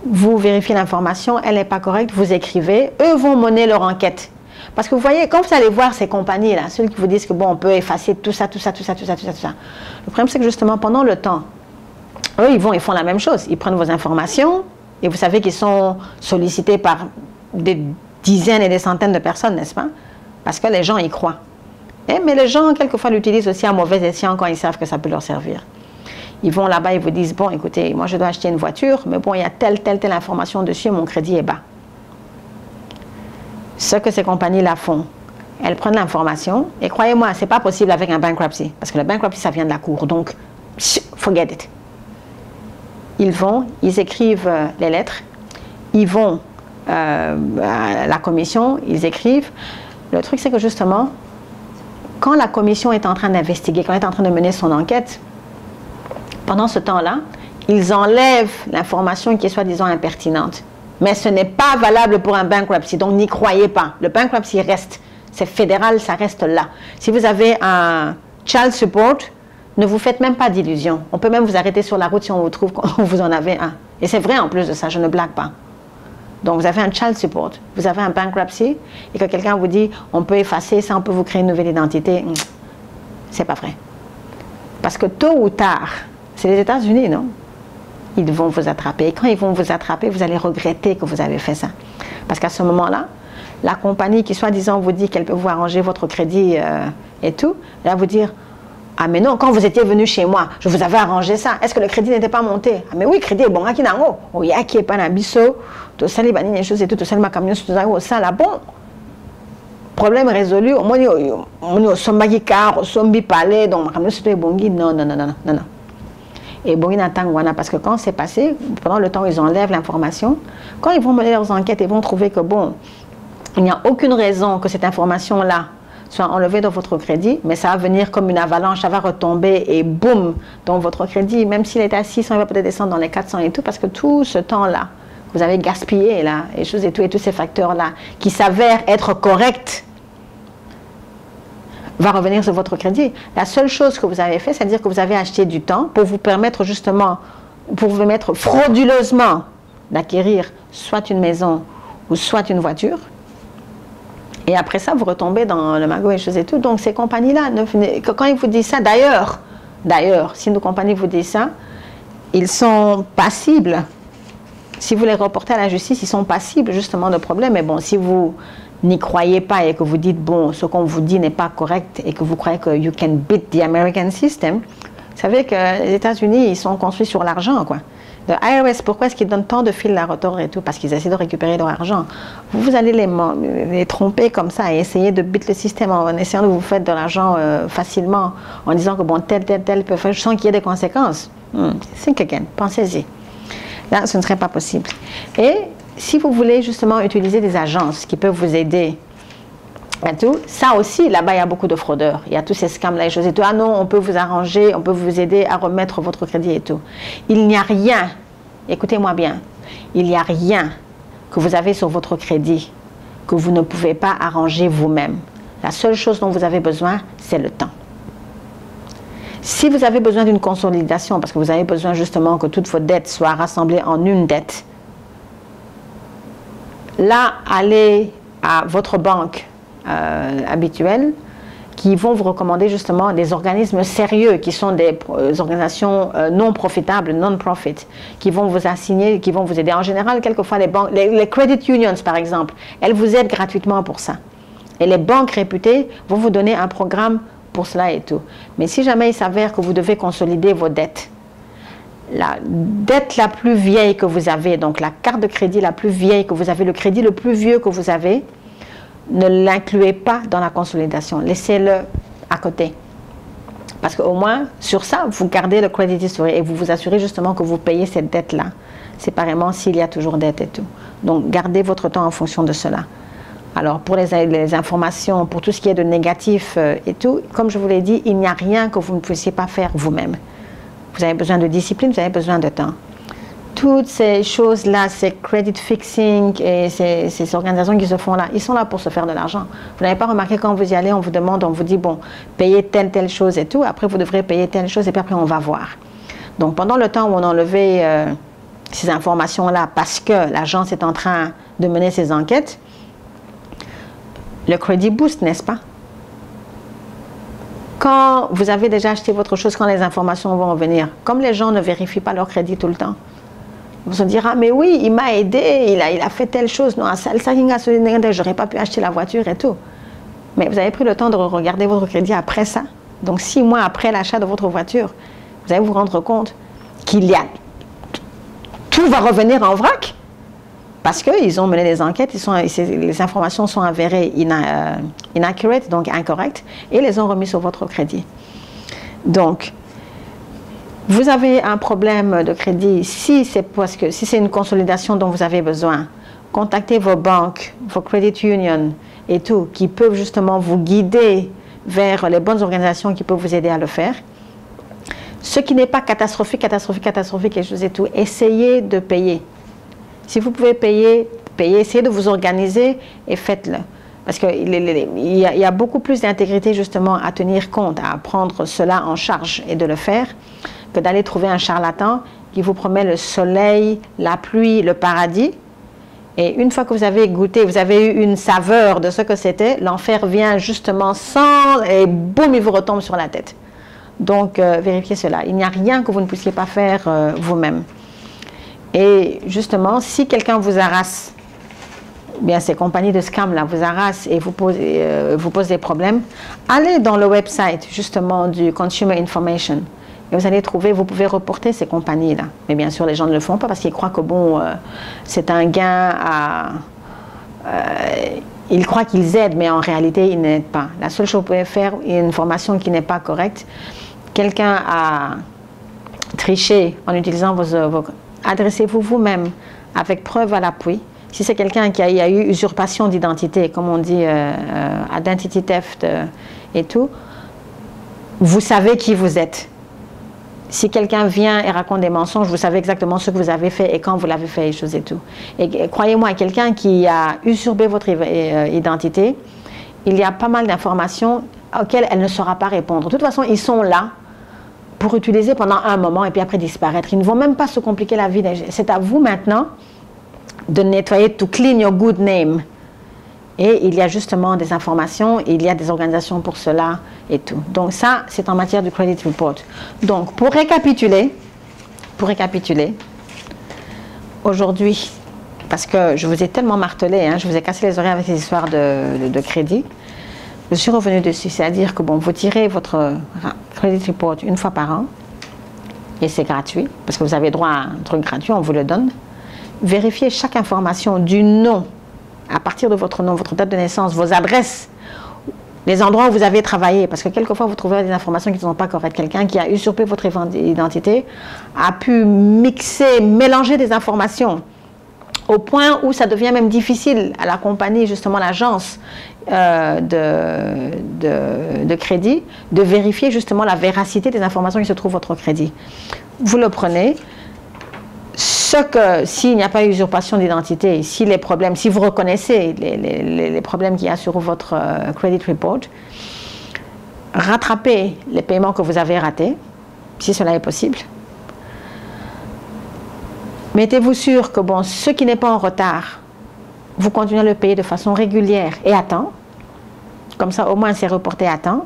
B: vous vérifiez l'information, elle n'est pas correcte, vous écrivez, eux vont mener leur enquête. Parce que vous voyez, quand vous allez voir ces compagnies-là, ceux qui vous disent que bon, on peut effacer tout ça, tout ça, tout ça, tout ça, tout ça, tout ça. Le problème, c'est que justement, pendant le temps, eux, ils font la même chose. Ils prennent vos informations et vous savez qu'ils sont sollicités par des dizaines et des centaines de personnes, n'est-ce pas? Parce que les gens y croient. Mais les gens, quelquefois, l'utilisent aussi à mauvais escient quand ils savent que ça peut leur servir. Ils vont là-bas, ils vous disent, bon, écoutez, moi, je dois acheter une voiture, mais bon, il y a telle information dessus, mon crédit est bas. Ce que ces compagnies-là font, elles prennent l'information, et croyez-moi, ce n'est pas possible avec un bankruptcy, parce que le bankruptcy, ça vient de la cour, donc, forget it. Ils écrivent les lettres, ils vont à la commission, ils écrivent. Le truc, c'est que justement, quand la commission est en train d'investiguer, quand elle est en train de mener son enquête, pendant ce temps-là, ils enlèvent l'information qui est soi-disant impertinente. Mais ce n'est pas valable pour un bankruptcy, donc n'y croyez pas. Le bankruptcy reste, c'est fédéral, ça reste là. Si vous avez un child support, ne vous faites même pas d'illusions. On peut même vous arrêter sur la route si on vous trouve que vous en avez un. Et c'est vrai en plus de ça, je ne blague pas. Donc vous avez un child support, vous avez un bankruptcy, et que quelqu'un vous dit, on peut effacer ça, on peut vous créer une nouvelle identité. C'est pas vrai. Parce que tôt ou tard, c'est les États-Unis, non? Ils vont vous attraper. Et quand ils vont vous attraper, vous allez regretter que vous avez fait ça. Parce qu'à ce moment-là, la compagnie qui soi-disant vous dit qu'elle peut vous arranger votre crédit et tout, elle va vous dire, ah mais non, quand vous étiez venu chez moi, je vous avais arrangé ça. Est-ce que le crédit n'était pas monté? Ah mais oui, le crédit est bon. Ah qui n'a pas. Oh ya qui est pas nabiso. Tout ça les banines les choses et tout ça le camion tout ça là bon. Problème résolu. Au moins on sommes qui car, on sommes parler donc camion c'est bon non. Et bon, parce que quand c'est passé, pendant le temps où ils enlèvent l'information, quand ils vont mener leurs enquêtes, ils vont trouver que bon, il n'y a aucune raison que cette information-là soit enlevée dans votre crédit, mais ça va venir comme une avalanche, ça va retomber et boum, dans votre crédit, même s'il est à 600, il va peut-être descendre dans les 400 et tout, parce que tout ce temps-là, vous avez gaspillé là, et choses et tous ces facteurs-là, qui s'avèrent être corrects, va revenir sur votre crédit. La seule chose que vous avez fait, c'est-à-dire que vous avez acheté du temps pour vous permettre justement, pour vous permettre frauduleusement d'acquérir soit une maison ou soit une voiture. Et après ça, vous retombez dans le magot et choses et tout. Donc ces compagnies-là, quand ils vous disent ça, d'ailleurs, si nos compagnies vous disent ça, ils sont passibles. Si vous les reportez à la justice, ils sont passibles justement de problèmes. Mais bon, si vous n'y croyez pas et que vous dites, bon, ce qu'on vous dit n'est pas correct et que vous croyez que you can beat the American system, vous savez que les États-Unis, ils sont construits sur l'argent, quoi. Le IRS, pourquoi est-ce qu'ils donnent tant de fils à retordre et tout? Parce qu'ils essaient de récupérer leur argent. Vous allez les tromper comme ça et essayer de beat le système en essayant de vous faire de l'argent facilement, en disant que bon, tel peut faire, sans qu'il y ait des conséquences. Think again, pensez-y. Là, ce ne serait pas possible. Et si vous voulez justement utiliser des agences qui peuvent vous aider et tout, ça aussi, là-bas, il y a beaucoup de fraudeurs. Il y a tous ces scams-là et choses et tout. Ah non, on peut vous arranger, on peut vous aider à remettre votre crédit et tout. Il n'y a rien, écoutez-moi bien, il n'y a rien que vous avez sur votre crédit que vous ne pouvez pas arranger vous-même. La seule chose dont vous avez besoin, c'est le temps. Si vous avez besoin d'une consolidation, parce que vous avez besoin justement que toutes vos dettes soient rassemblées en une dette, là, allez à votre banque habituelle qui vont vous recommander justement des organismes sérieux qui sont des organisations non profitables, non-profit, qui vont vous assigner, qui vont vous aider. En général, quelquefois, les banques, les credit unions par exemple, elles vous aident gratuitement pour ça. Et les banques réputées vont vous donner un programme pour cela et tout. Mais si jamais il s'avère que vous devez consolider vos dettes, la dette la plus vieille que vous avez, donc la carte de crédit la plus vieille que vous avez, le crédit le plus vieux que vous avez, ne l'incluez pas dans la consolidation. Laissez-le à côté. Parce qu'au moins, sur ça, vous gardez le credit history et vous vous assurez justement que vous payez cette dette-là, séparément s'il y a toujours dette et tout. Donc, gardez votre temps en fonction de cela. Alors, pour les informations, pour tout ce qui est de négatif et tout, comme je vous l'ai dit, il n'y a rien que vous ne puissiez pas faire vous-même. Vous avez besoin de discipline, vous avez besoin de temps. Toutes ces choses-là, ces credit fixing et ces organisations qui se font là, ils sont là pour se faire de l'argent. Vous n'avez pas remarqué quand vous y allez, on vous demande, on vous dit, bon, payez telle chose et tout, après vous devrez payer telle chose et puis après on va voir. Donc pendant le temps où on enlevait ces informations-là parce que l'agence est en train de mener ses enquêtes, le credit boost, n'est-ce pas? Quand vous avez déjà acheté votre chose, quand les informations vont venir, comme les gens ne vérifient pas leur crédit tout le temps, vous se direz, ah, mais oui, il m'a aidé, il a fait telle chose, non, j'aurais pas pu acheter la voiture et tout. Mais vous avez pris le temps de regarder votre crédit après ça. Donc 6 mois après l'achat de votre voiture, vous allez vous rendre compte qu'il y a... Tout va revenir en vrac. Parce qu'ils ont mené des enquêtes, les informations sont avérées inaccurate, donc incorrectes, et les ont remis sur votre crédit. Donc, vous avez un problème de crédit, si c'est une consolidation dont vous avez besoin, contactez vos banques, vos credit unions et tout, qui peuvent justement vous guider vers les bonnes organisations qui peuvent vous aider à le faire. Ce qui n'est pas catastrophique, et je sais tout, essayez de payer. Si vous pouvez payer, essayez de vous organiser et faites-le. Parce qu'il y a beaucoup plus d'intégrité justement à tenir compte, à prendre cela en charge et de le faire, que d'aller trouver un charlatan qui vous promet le soleil, la pluie, le paradis. Et une fois que vous avez goûté, vous avez eu une saveur de ce que c'était, l'enfer vient justement sans, et boum, il vous retombe sur la tête. Donc, vérifiez cela. Il n'y a rien que vous ne puissiez pas faire vous-même. Et justement, si quelqu'un vous harasse, bien ces compagnies de scam là vous harassent et vous posent des problèmes, allez dans le website justement du Consumer Information et vous allez trouver, vous pouvez reporter ces compagnies là. Mais bien sûr, les gens ne le font pas parce qu'ils croient que bon, c'est un gain à... ils croient qu'ils aident, mais en réalité, ils n'aident pas. La seule chose que vous pouvez faire, une information qui n'est pas correcte, quelqu'un a triché en utilisant vos adressez-vous vous-même avec preuve à l'appui. Si c'est quelqu'un qui a eu usurpation d'identité, comme on dit, identity theft et tout, vous savez qui vous êtes. Si quelqu'un vient et raconte des mensonges, vous savez exactement ce que vous avez fait et quand vous l'avez fait, et choses et tout. Et croyez-moi, quelqu'un qui a usurpé votre identité, il y a pas mal d'informations auxquelles elle ne saura pas répondre. De toute façon, ils sont là pour utiliser pendant un moment et puis après disparaître. Ils ne vont même pas se compliquer la vie. C'est à vous maintenant de nettoyer, to clean your good name. Et il y a justement des informations, il y a des organisations pour cela et tout. Donc ça, c'est en matière du credit report. Donc pour récapituler, aujourd'hui, parce que je vous ai tellement martelé, hein, je vous ai cassé les oreilles avec ces histoires de crédit, je suis revenue dessus, c'est-à-dire que bon, vous tirez votre credit report une fois par an, et c'est gratuit, parce que vous avez droit à un truc gratuit, on vous le donne. Vérifiez chaque information du nom, à partir de votre nom, votre date de naissance, vos adresses, les endroits où vous avez travaillé, parce que quelquefois vous trouverez des informations qui ne sont pas correctes. Quelqu'un qui a usurpé votre identité a pu mixer, mélanger des informations au point où ça devient même difficile à la compagnie, justement l'agence de crédit, de vérifier justement la véracité des informations qui se trouvent votre crédit. Vous le prenez. S'il n'y a pas usurpation d'identité, si vous reconnaissez les problèmes qu'il y a sur votre credit report, rattrapez les paiements que vous avez ratés, si cela est possible. Mettez-vous sûr que bon, ce qui n'est pas en retard, vous continuez à le payer de façon régulière et à temps. Comme ça, au moins, c'est reporté à temps.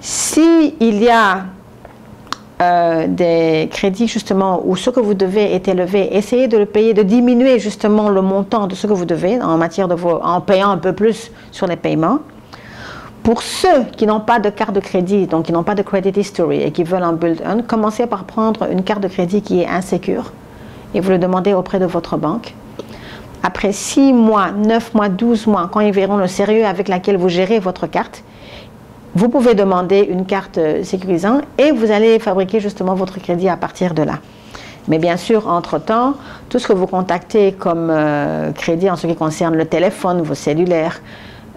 B: S'il y a des crédits justement où ce que vous devez est élevé, essayez de le payer, de diminuer justement le montant de ce que vous devez en payant un peu plus sur les paiements. Pour ceux qui n'ont pas de carte de crédit, donc qui n'ont pas de credit history et qui veulent un build-on, commencez par prendre une carte de crédit qui est insécure et vous le demandez auprès de votre banque. Après 6 mois, 9 mois, 12 mois, quand ils verront le sérieux avec lequel vous gérez votre carte, vous pouvez demander une carte sécurisante et vous allez fabriquer justement votre crédit à partir de là. Mais bien sûr, entre-temps, tout ce que vous contactez comme crédit en ce qui concerne le téléphone, vos cellulaires,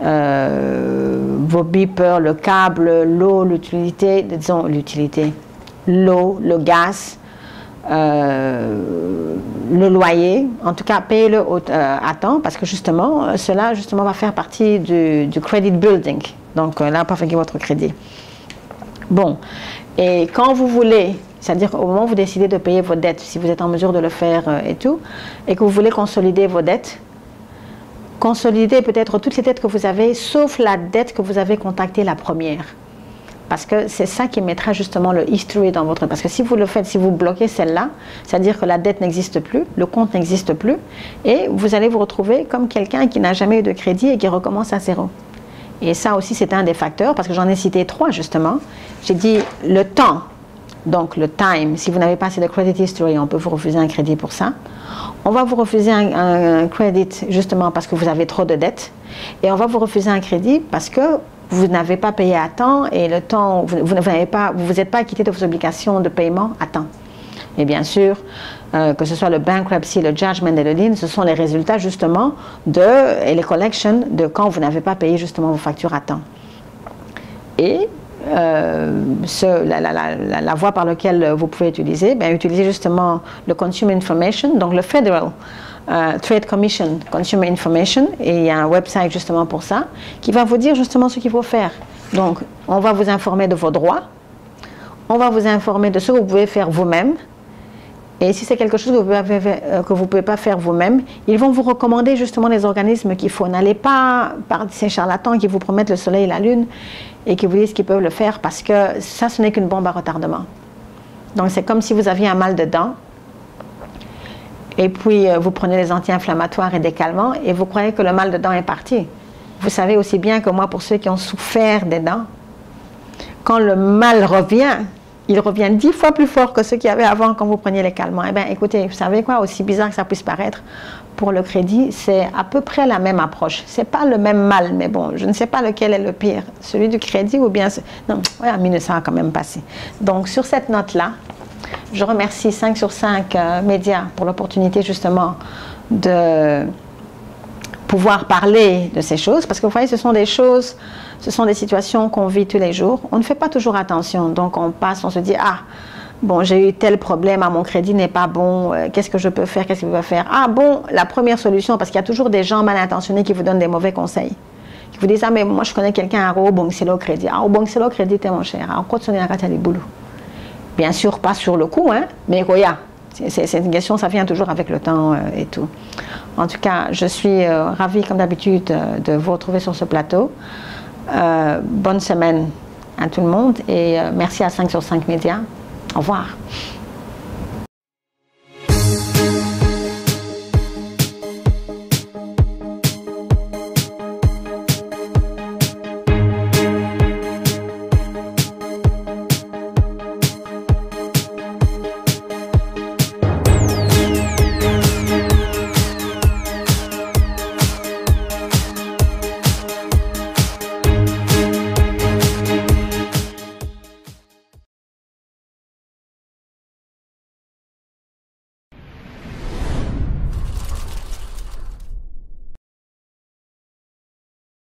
B: vos beepers, le câble, l'eau, l'utilité, disons l'utilité, l'eau, le gaz, le loyer, en tout cas payez-le à temps parce que justement cela va faire partie du credit building, donc là pas faire votre crédit. Bon, et quand vous voulez, c'est-à-dire au moment où vous décidez de payer vos dettes, si vous êtes en mesure de le faire et tout, et que vous voulez consolider vos dettes, consolider peut-être toutes les dettes que vous avez, sauf la dette que vous avez contactée la première. Parce que c'est ça qui mettra justement le history dans votre... Parce que si vous le faites, si vous bloquez celle-là, c'est-à-dire que la dette n'existe plus, le compte n'existe plus, et vous allez vous retrouver comme quelqu'un qui n'a jamais eu de crédit et qui recommence à zéro. Et ça aussi, c'est un des facteurs, parce que j'en ai cité 3 justement. J'ai dit le temps, donc le time. Si vous n'avez pas assez de credit history, on peut vous refuser un crédit pour ça. On va vous refuser un crédit justement parce que vous avez trop de dettes. Et on va vous refuser un crédit parce que vous n'avez pas payé à temps et le temps, vous n'êtes pas acquitté de vos obligations de paiement à temps. Et bien sûr, que ce soit le bankruptcy, le judgment et le lien, ce sont les résultats justement et les collections de quand vous n'avez pas payé justement vos factures à temps. Et la voie par laquelle vous pouvez utiliser, utilisez justement le Consumer Information, donc le Federal Trade Commission Consumer Information, et il y a un website justement pour ça, qui va vous dire justement ce qu'il faut faire. Donc, on va vous informer de vos droits, on va vous informer de ce que vous pouvez faire vous-même, et si c'est quelque chose que vous ne pouvez pas faire vous-même, ils vont vous recommander justement les organismes qu'il faut. N'allez pas par ces charlatans qui vous promettent le soleil et la lune, et qui vous disent qu'ils peuvent le faire, parce que ça, ce n'est qu'une bombe à retardement. Donc, c'est comme si vous aviez un mal de dents, et puis vous prenez des anti-inflammatoires et des calmants, et vous croyez que le mal de dents est parti. Vous savez aussi bien que moi, pour ceux qui ont souffert des dents, quand le mal revient, il revient 10 fois plus fort que ce qu'il y avait avant quand vous preniez les calmants. Eh bien, écoutez, vous savez quoi, aussi bizarre que ça puisse paraître, pour le crédit, c'est à peu près la même approche. C'est pas le même mal, mais bon, je ne sais pas lequel est le pire. Celui du crédit ou bien... Non, ouais, mais ça a quand même passé. Donc, sur cette note-là, je remercie 5 sur 5 médias pour l'opportunité justement de pouvoir parler de ces choses, parce que vous voyez, ce sont des choses, ce sont des situations qu'on vit tous les jours. On ne fait pas toujours attention, donc on passe, on se dit, ah, bon, j'ai eu tel problème, mon crédit n'est pas bon, qu'est-ce que je peux faire, qu'est-ce que je peux faire? Ah bon, la première solution, parce qu'il y a toujours des gens mal intentionnés qui vous donnent des mauvais conseils, qui vous disent, ah mais moi je connais quelqu'un à Bongselo Crédit, au Bongselo Crédit t'es mon cher, on continue à rater les boulots. Bien sûr, pas sur le coup, hein, mais Goya, c'est une question, ça vient toujours avec le temps et tout. En tout cas, je suis ravie, comme d'habitude, de vous retrouver sur ce plateau. Bonne semaine à tout le monde et merci à 5 sur 5 médias. Au revoir.